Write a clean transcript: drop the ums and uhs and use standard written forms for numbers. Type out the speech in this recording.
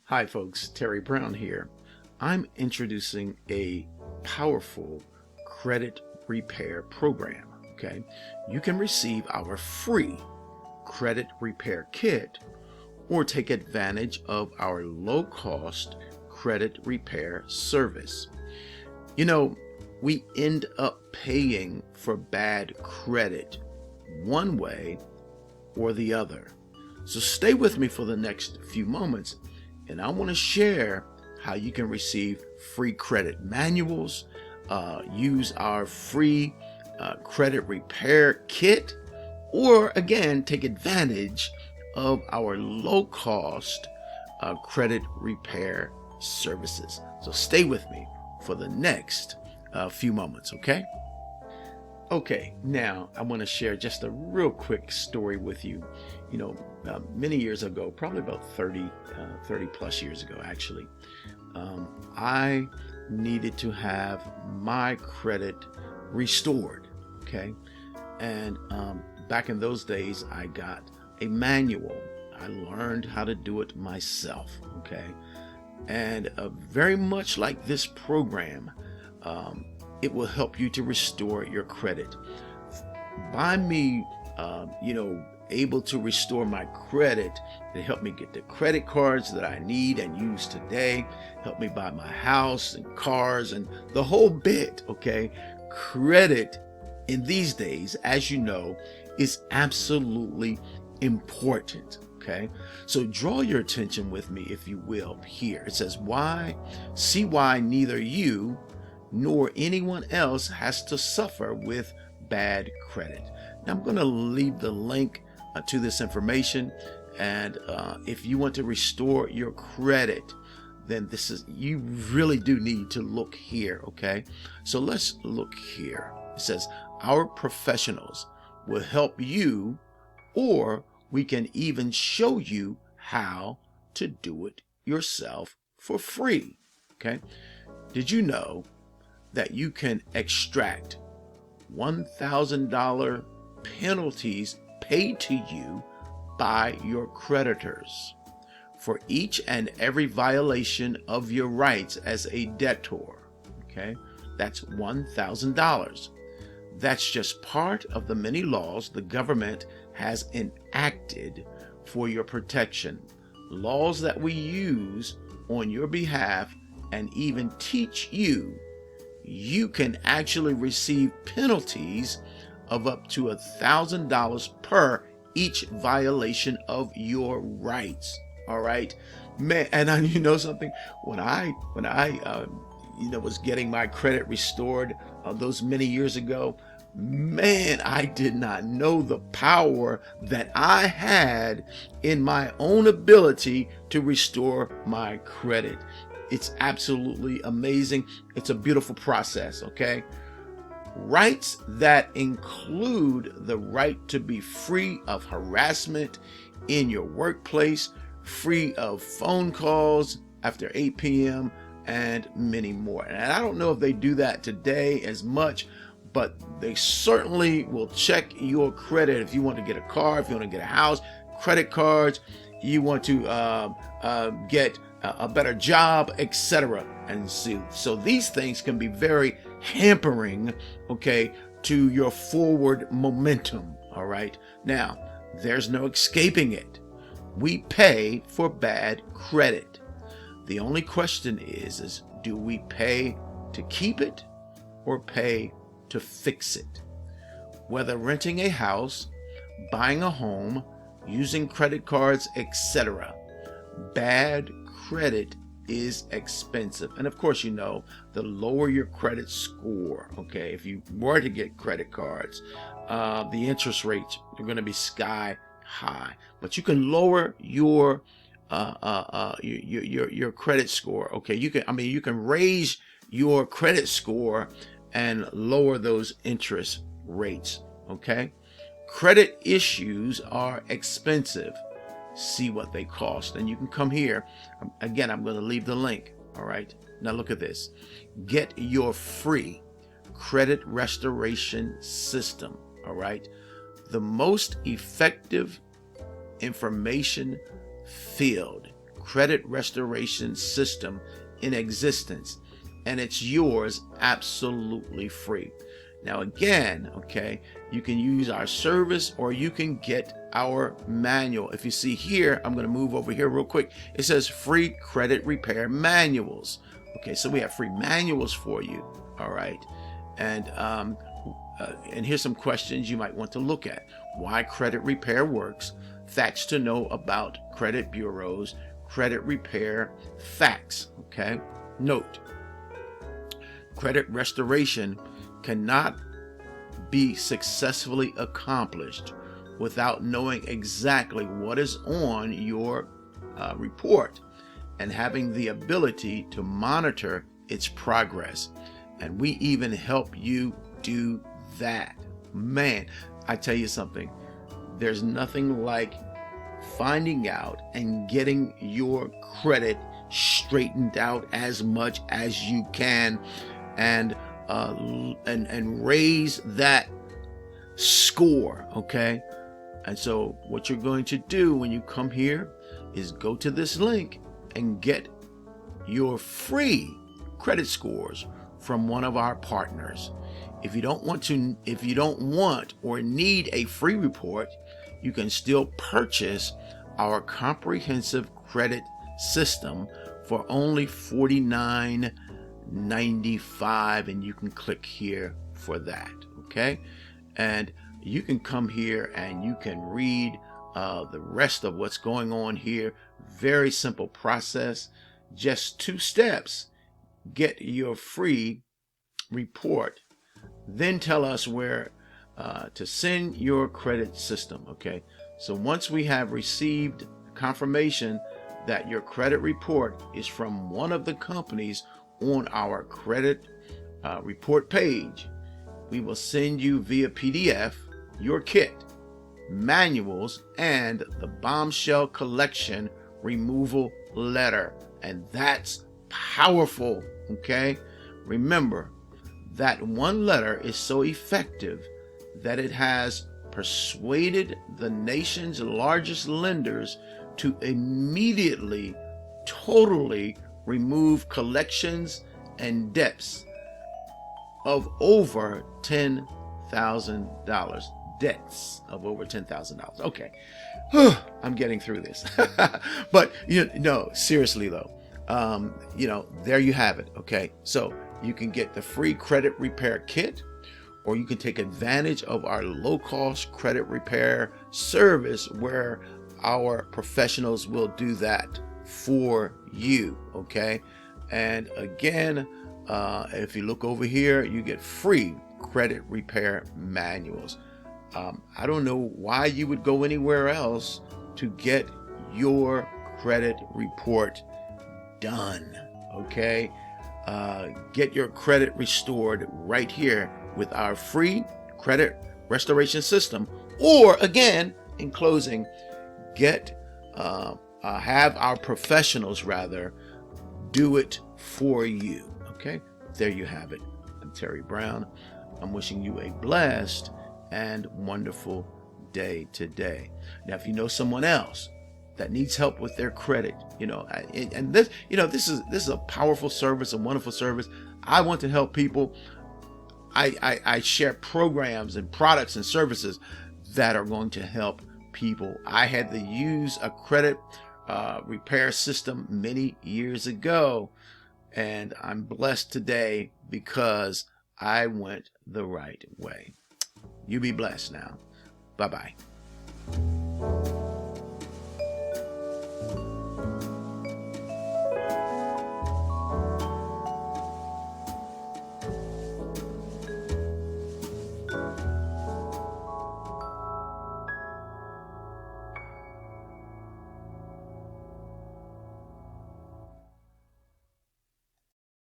Hi folks, Terry Brown here. I'm introducing a powerful credit repair program, okay? You can receive our free credit repair kit or take advantage of our low-cost credit repair service. You know, we end up paying for bad credit one way or the other. So stay with me for the next few moments, and I want to share how you can receive free credit manuals, use our free credit repair kit, or again, take advantage of our low-cost credit repair services. So stay with me for the next few moments, okay? Okay, now I want to share just a real quick story with you. You know, many years ago, probably about 30 plus years ago, actually, I needed to have my credit restored, okay? And back in those days, I got a manual. I learned how to do it myself, okay? And very much like this program, it will help you to restore your credit. By me, able to restore my credit, it helped me get the credit cards that I need and use today, helped me buy my house and cars and the whole bit, okay? Credit in these days, as you know, is absolutely important, okay? So draw your attention with me, if you will, here. It says, see why neither you nor anyone else has to suffer with bad credit. Now I'm going to leave the link to this information, and if you want to restore your credit, then you really do need to look here, okay? So let's look here. It says our professionals will help you, or we can even show you how to do it yourself for free, okay? Did you know that you can extract $1,000 penalties paid to you by your creditors for each and every violation of your rights as a debtor? Okay, that's $1,000. That's just part of the many laws the government has enacted for your protection. Laws that we use on your behalf and even teach you. You can actually receive penalties of up to $1,000 per each violation of your rights. All right, man. And you know something? When I was getting my credit restored those many years ago, man, I did not know the power that I had in my own ability to restore my credit. It's absolutely amazing. It's a beautiful process, okay? Rights that include the right to be free of harassment in your workplace, free of phone calls after 8 p.m., and many more. And I don't know if they do that today as much, but they certainly will check your credit if you want to get a car, if you want to get a house, credit cards, you want to get a better job, etc. And so these things can be very hampering, okay, to your forward momentum. All right, now there's no escaping it. We pay for bad credit. The only question is do we pay to keep it or pay to fix it? Whether renting a house, buying a home, using credit cards, etc., bad credit is expensive. And of course, you know, the lower your credit score, okay, if you were to get credit cards, the interest rates are going to be sky high. But you can lower your credit score, okay? You can raise your credit score and lower those interest rates, okay? Credit issues are expensive. See what they cost, and you can come here. Again, I'm going to leave the link. All right, now look at this. Get your free credit restoration system. All right, the most effective information filled credit restoration system in existence, and it's yours absolutely free. Now again, okay, you can use our service or you can get our manual. If you see here, I'm going to move over here real quick. It says free credit repair manuals. Okay, so we have free manuals for you. All right. And here's some questions you might want to look at. Why credit repair works, facts to know about credit bureaus, credit repair facts. Okay. Note, credit restoration cannot be successfully accomplished without knowing exactly what is on your report and having the ability to monitor its progress. And we even help you do that. Man, I tell you something, there's nothing like finding out and getting your credit straightened out as much as you can, and raise that score. Okay. And so what you're going to do when you come here is go to this link and get your free credit scores from one of our partners. If you don't want or need a free report, you can still purchase our comprehensive credit system for only $49.95, and you can click here for that. Okay, and you can come here and you can read the rest of what's going on here. Very simple process, just 2 steps. Get your free report, then tell us where to send your credit system. Okay, so once we have received confirmation that your credit report is from one of the companies on our credit report page, we will send you via PDF your kit, manuals, and the bombshell collection removal letter. And that's powerful. Okay, remember that one letter is so effective that it has persuaded the nation's largest lenders to immediately, totally remove collections and debts of over $10,000. Debts of over $10,000. Okay, I'm getting through this. But seriously though, there you have it. Okay, so you can get the free credit repair kit, or you can take advantage of our low-cost credit repair service where our professionals will do that for you. Okay, and again, if you look over here, you get free credit repair manuals. I don't know why you would go anywhere else to get your credit report done. Okay, get your credit restored right here with our free credit restoration system, or again, in closing, have our professionals do it for you. Okay, there you have it. I'm Terry Brown. I'm wishing you a blessed and wonderful day today. Now, if you know someone else that needs help with their credit, and this is a powerful service, a wonderful service. I want to help people. I share programs and products and services that are going to help people. I had to use a credit repair system many years ago, and I'm blessed today because I went the right way. You be blessed now. Bye-bye.